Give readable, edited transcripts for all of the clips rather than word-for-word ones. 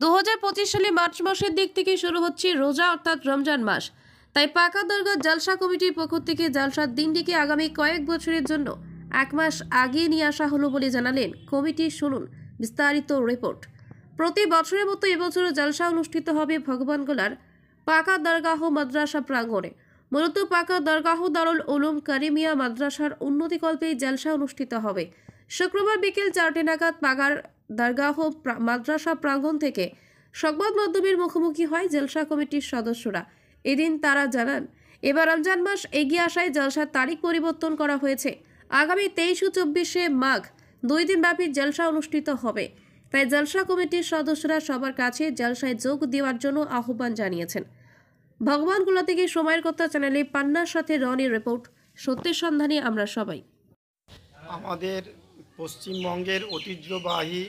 2025 সালে মার্চ মাসের দিক থেকে শুরু হচ্ছে রোজা অর্থাৎ রমজান মাস। তাই পাকা দরগা জালসা কমিটির পক্ষ থেকে জালসার দিনটিকে আগামী কয়েক বছরের জন্য 1 মাস আগিয়ে নিয়ে আসা হলো বলে জানালেন কমিটি। শুনুন বিস্তারিত রিপোর্ট। প্রতি বছরের মতো এবছরও জালসা অনুষ্ঠিত হবে ভগবানগোলার পাকা দরগাহ মাদ্রাসা প্রাঙ্গণে। মূলত পাকা দরগাহ দারুল উলুম কারিমিয়া মাদ্রাসার উন্নতিকল্পে জালসা অনুষ্ঠিত হবে। শুক্রবার বিকেল 4টে নাগাদ পাকার দরগাহ মাদ্রাসা প্রাঙ্গণ থেকে সংবাদ মাধ্যমের মুখোমুখি হয় জলসা কমিটির সদস্যরা। এদিন তারা জানান, এবার রমজান মাস এগিয়ে আসায় জলসার তারিখ পরিবর্তন করা হয়েছে। আগামী 23 ও 24 মাঘ 2 দিন ব্যাপী জলসা অনুষ্ঠিত হবে। তাই জলসা কমিটির সদস্যরা সবার কাছে জলসায় যোগ দেওয়ার জন্য আহ্বান জানিয়েছেন। ভগবানগোলা থেকে সময়ের কথা চ্যানেলে পান্নার সাথে রনির রিপোর্ট। সত্যের সন্ধানে আমরা সবাই। আমাদের পশ্চিমবঙ্গের ঐতিহ্যবাহী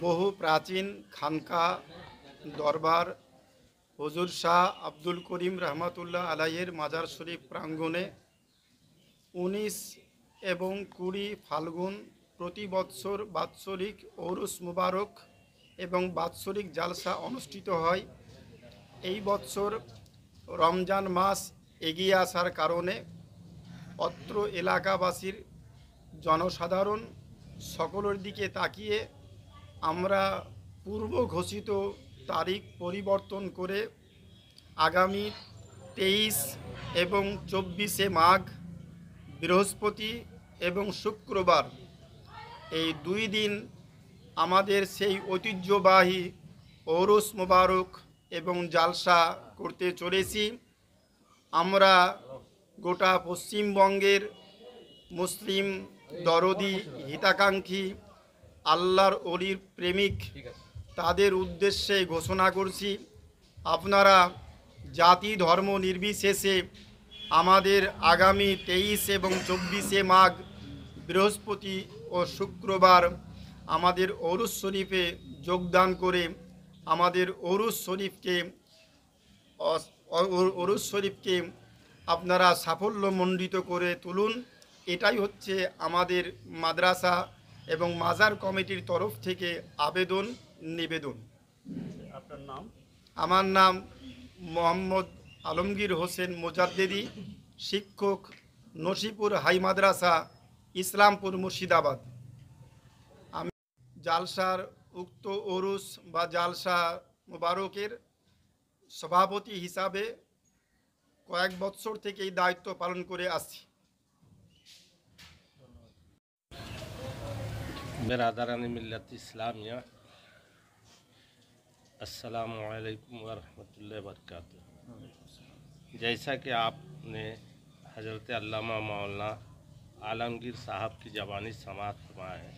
বহু প্রাচীন খানকা দরবার হুজুর শাহ আব্দুল করিম রহমাতুল্লাহ আলাইয়ের মাজার শরীফ প্রাঙ্গণে 19 এবং 20 ফাল্গুন প্রতি বৎসর বাৎসরিক ঔরুস মুবারক এবং বাৎসরিক জালসা অনুষ্ঠিত হয়। এই বৎসর রমজান মাস এগিয়ে আসার কারণে অত্র এলাকাবাসীর জনসাধারণ সকলের দিকে তাকিয়ে আমরা পূর্ব ঘোষিত তারিখ পরিবর্তন করে আগামী 23 এবং 24 মাঘ বৃহস্পতি এবং শুক্রবার এই 2 দিন আমাদের সেই ঐতিহ্যবাহী ঔরুস মোবারক এবং জালসা করতে চলেছি। আমরা গোটা পশ্চিমবঙ্গের মুসলিম দরদি হিতাকাঙ্ক্ষী আল্লাহর অলির প্রেমিক তাদের উদ্দেশ্যে ঘোষণা করছি, আপনারা জাতি ধর্ম নির্বিশেষে আমাদের আগামী 23 এবং 24 মাঘ বৃহস্পতি ও শুক্রবার আমাদের ঔরুস শরীফে যোগদান করে আমাদের ঔরুস শরীফকে আপনারা সাফল্যমণ্ডিত করে তুলুন। এটাই হচ্ছে আমাদের মাদ্রাসা এবং মাজার কমিটির তরফ থেকে আবেদন নিবেদন। আপনার নাম? আমার নাম মোহাম্মদ আলমগীর হোসেন মোজাদ্দেদি, শিক্ষক, নসিপুর হাই মাদ্রাসা, ইসলামপুর, মুর্শিদাবাদ। আমি জালসার উক্ত ওরুস বা জালসা মুবারকের সভাপতি হিসাবে কয়েক বছর থেকে এই দায়িত্ব পালন করে আসছি। बिरादरान मिल्लत इस्लामिया, अस्सलामु अलैकुम व रहमतुल्लाहि व बरकातुहू। जैसा कि आपने हज़रत अल्लामा मौलाना आलमगीर साहब की ज़बानी समाअत फरमाया है,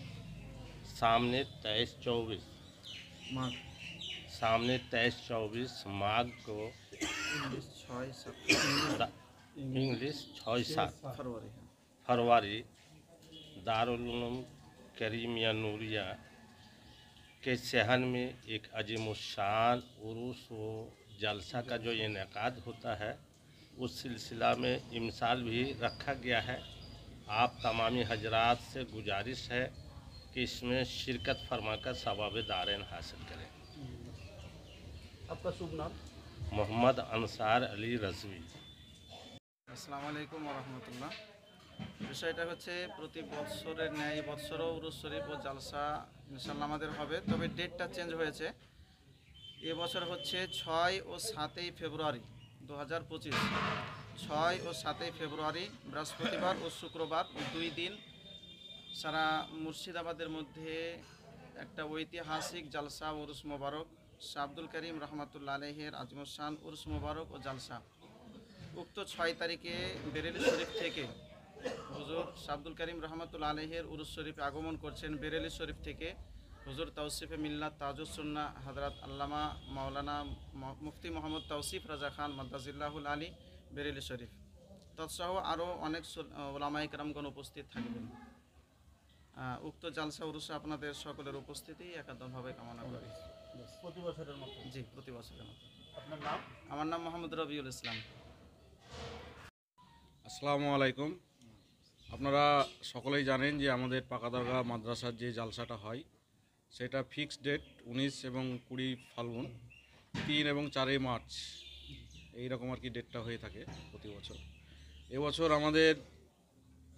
सामने 23-24 माघ को इंग्लिश 6-7 फरवरी दारुल उलूम करीमिया नूरिया के सहन में एक अजीमुशान उरूस व जलसा का जो इनेकाद होता है, उस सिलसिला में इमसाल भी रखा गया है। आप तमामी हजरात से गुजारिश है कि इसमें शिरकत फरमाकर सवाब दारैन हासिल करें। आपका शुभ नाम? मोहम्मद अंसार अली रजवी। আসসালামু আলাইকুম ওয়া রাহমাতুল্লাহ। বিষয়টা হচ্ছে প্রতি বছরের ন্যায় বছরও উরুস শরীফ ও জালসা ইনশাআল্লাহ আমাদের হবে, তবে ডেটটা চেঞ্জ হয়েছে। এবছর হচ্ছে 6 ও 7 ফেব্রুয়ারি 2025, 6 ও 7 ফেব্রুয়ারি বৃহস্পতিবার ও শুক্রবার 2 দিন সারা মুর্শিদাবাদের মধ্যে একটা ঐতিহাসিক জালসা উরুস মোবারক শাহ আব্দুল করিম রহমাতুল্লাহ আলাইহির আজমুসান উরুস মোবারক ও জালসা। উক্ত 6 তারিখে বেরেলি শরীফ থেকে হুজুর শাহ আব্দুল করিম রহমাতুল্লাহ আলাইহির উরুস শরীফে আগমন করছেন। বেরেলি শরীফ থেকে হুজুর তাওসিফে মিল্লাত তাজুস সুন্নাহ হযরত আল্লামা মাওলানা মুফতি মোহাম্মদ তৌসিফ রাজা খান মাদ্দাজিল্লাহুল আলী বেরেলি শরীফ তৎসহ আরও অনেক ওলামায়ে কেরামগণ উপস্থিত থাকবেন। উক্ত জালসা উরুসে আপনাদের সকলের উপস্থিতি একান্তভাবে কামনা করি। প্রতি বছরের মতো? জি, প্রতি বছরের মতো। আপনার নাম? আমার নাম মোহাম্মদ রবিউল ইসলাম। আসসালামু আলাইকুম। আপনারা সকলেই জানেন যে আমাদের পাকা দরগা মাদ্রাসার যে জালসাটা হয় সেটা ফিক্সড ডেট 19 এবং 20 ফাল্গুন, 3 এবং 4 মার্চ, এইরকম আর কি ডেটটা হয়ে থাকে প্রতি বছর। এবছর আমাদের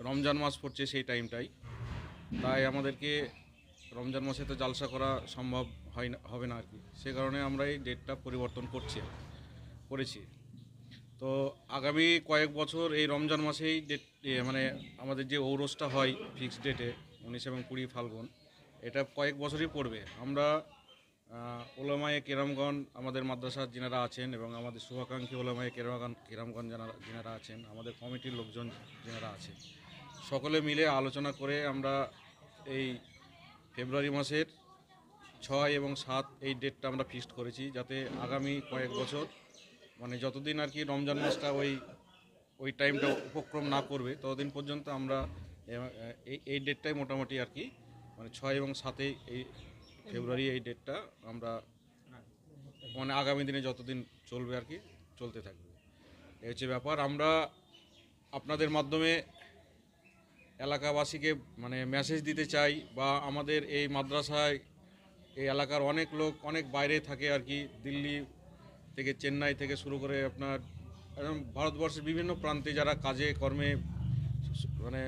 রমজান মাস পড়ছে সেই টাইমটাই, তাই আমাদেরকে রমজান মাসে তো জালসা করা সম্ভব হবে না আর কি, সে কারণে আমরা এই ডেটটা পরিবর্তন করেছি। তো আগামী কয়েক বছর এই রমজান মাসেই ডেট মানে আমাদের যে ঔরসটা হয় ফিক্সড ডেটে 19 এবং 20 ফাল্গুন, এটা কয়েক বছরই পড়বে। আমরা ওলামায়ে কেরামগণ, আমাদের মাদ্রাসার যিনারা আছেন এবং আমাদের শুভাকাঙ্ক্ষী ওলামায়ে কেরামগণ যিনারা আছেন, আমাদের কমিটির লোকজন যিনারা আছেন, সকলে মিলে আলোচনা করে আমরা এই ফেব্রুয়ারি মাসের 6 এবং 7 এই ডেটটা আমরা ফিক্সড করেছি, যাতে আগামী কয়েক বছর মানে যতদিন আর কি রমজান মাসটা ওই টাইমটা উপক্রম না করবে ততদিন পর্যন্ত আমরা এই ডেটটাই মোটামুটি আর কি মানে 6 এবং 7 এই ফেব্রুয়ারি এই ডেটটা আমরা মানে আগামী দিনে যতদিন চলবে আর কি চলতে থাকবে। এই হচ্ছে ব্যাপার। আমরা আপনাদের মাধ্যমে এলাকাবাসীকে মানে মেসেজ দিতে চাই, বা আমাদের এই মাদ্রাসায় এই এলাকার অনেক লোক অনেক বাইরে থাকে আর কি, দিল্লি থেকে, চেন্নাই থেকে শুরু করে আপনার একদম ভারতবর্ষের বিভিন্ন প্রান্তে যারা কাজে কর্মে মানে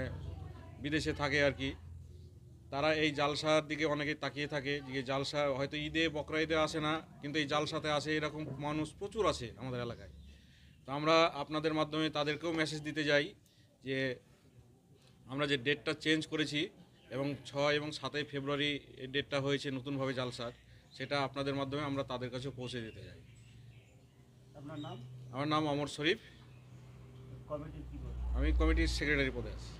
বিদেশে থাকে আর কি, তারা এই জালসার দিকে অনেকে তাকিয়ে থাকে যে জালসা হয়তো ঈদে বকরা ঈদে আসে না, কিন্তু এই জালসাতে আসে, এরকম মানুষ প্রচুর আছে আমাদের এলাকায়। তো আমরা আপনাদের মাধ্যমে তাদেরকেও মেসেজ দিতে যাই যে আমরা যে ডেটটা চেঞ্জ করেছি এবং 6 এবং 7 ফেব্রুয়ারি এই ডেটটা হয়েছে নতুনভাবে জালসার, সেটা আপনাদের মাধ্যমে আমরা তাদের কাছে পৌঁছে দিতে যাই। আপনার নাম? আমার নাম অমর শরীফ, কমিটির কি? আমি কমিটির সেক্রেটারি পদে আছি।